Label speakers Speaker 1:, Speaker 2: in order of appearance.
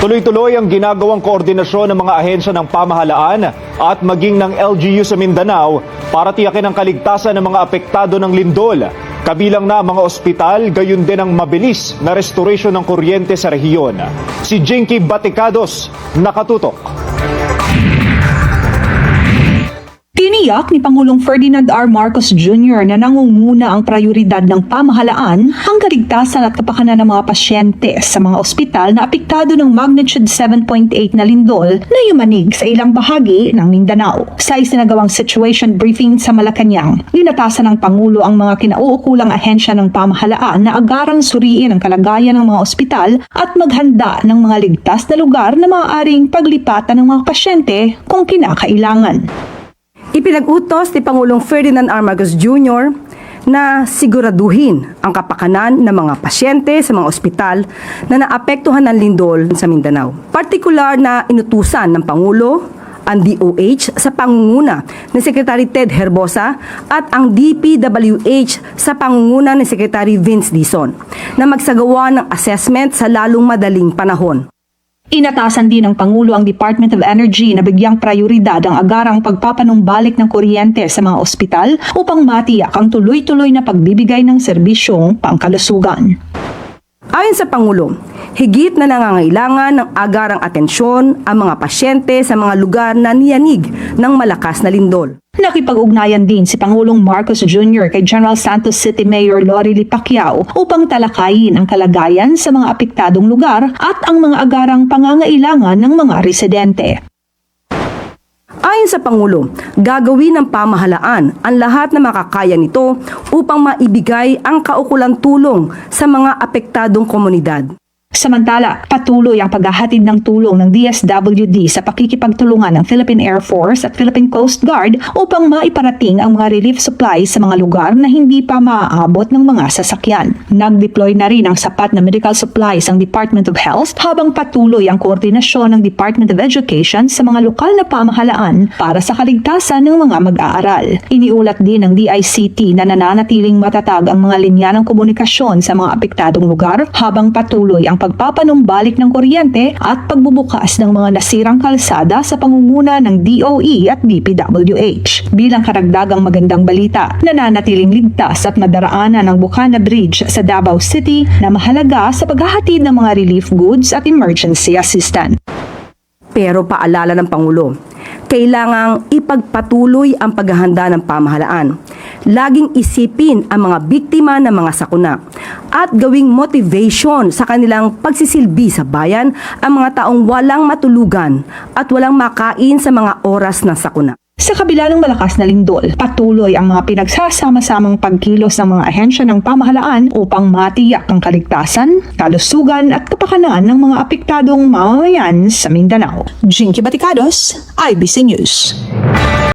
Speaker 1: Tuloy-tuloy ang ginagawang koordinasyon ng mga ahensya ng pamahalaan at maging ng LGU sa Mindanao para tiyakin ang kaligtasan ng mga apektado ng lindol. Kabilang na mga ospital, gayon din ang mabilis na restoration ng kuryente sa rehiyon. Si Jinky Baticados, nakatutok.
Speaker 2: Tiniyak ni Pangulong Ferdinand R. Marcos Jr. na nangunguna ang prioridad ng pamahalaan ang kaligtasan at kapakanan ng mga pasyente sa mga ospital na apektado ng magnitude 7.8 na lindol na yumanig sa ilang bahagi ng Mindanao. Sa isinagawang situation briefing sa Malacanang, linatasan ng Pangulo ang mga kinauukulang ahensya ng pamahalaan na agarang suriin ang kalagayan ng mga ospital at maghanda ng mga ligtas na lugar na maaaring paglipatan ng mga pasyente kung kinakailangan.
Speaker 3: Ipinag-utos ni Pangulong Ferdinand R. Marcos Jr. na siguraduhin ang kapakanan ng mga pasyente sa mga ospital na naapektuhan ng lindol sa Mindanao. Partikular na inutusan ng Pangulo ang DOH sa pangunguna ni Secretary Ted Herbosa at ang DPWH sa pangunguna ni Secretary Vince Dizon na magsagawa ng assessment sa lalong madaling panahon.
Speaker 2: Inatasan din ng Pangulo ang Department of Energy na bigyang prioridad ang agarang pagpapanumbalik ng kuryente sa mga ospital upang matiyak ang tuloy-tuloy na pagbibigay ng serbisyong pangkalusugan.
Speaker 3: Ayon sa Pangulo, higit na nangangailangan ng agarang atensyon ang mga pasyente sa mga lugar na niyanig ng malakas na lindol.
Speaker 2: Nakipag-ugnayan din si Pangulong Marcos Jr. kay General Santos City Mayor Lori Pacquiao upang talakayin ang kalagayan sa mga apektadong lugar at ang mga agarang pangangailangan ng mga residente.
Speaker 3: Ayon sa Pangulo, gagawin ng pamahalaan ang lahat na makakaya nito upang maibigay ang kaukulang tulong sa mga apektadong komunidad.
Speaker 2: Samantala, patuloy ang paghahatid ng tulong ng DSWD sa pakikipagtulungan ng Philippine Air Force at Philippine Coast Guard upang maiparating ang mga relief supplies sa mga lugar na hindi pa maaabot ng mga sasakyan. Nag-deploy na rin ang sapat na medical supplies ang Department of Health habang patuloy ang koordinasyon ng Department of Education sa mga lokal na pamahalaan para sa kaligtasan ng mga mag-aaral. Iniulat din ng DICT na nananatiling matatag ang mga linya ng komunikasyon sa mga apektadong lugar habang patuloy ang pagpapanumbalik ng kuryente at pagbubukas ng mga nasirang kalsada sa pangunguna ng DOE at DPWH. Bilang karagdagang magandang balita, nananatiling ligtas at madaraanan ang Bukana Bridge sa Davao City na mahalaga sa paghahatid ng mga relief goods at emergency assistance.
Speaker 3: Pero paalala ng Pangulo, kailangang ipagpatuloy ang paghahanda ng pamahalaan. Laging isipin ang mga biktima ng mga sakuna at gawing motivation sa kanilang pagsisilbi sa bayan ang mga taong walang matulugan at walang makain sa mga oras ng sakuna.
Speaker 2: Sa kabila ng malakas na lindol, patuloy ang mga pinagsasama-samang pagkilos ng mga ahensya ng pamahalaan upang matiyak ang kaligtasan, kalusugan at kapakanan ng mga apektadong mamamayan sa Mindanao. Jinky Baticados, IBC News.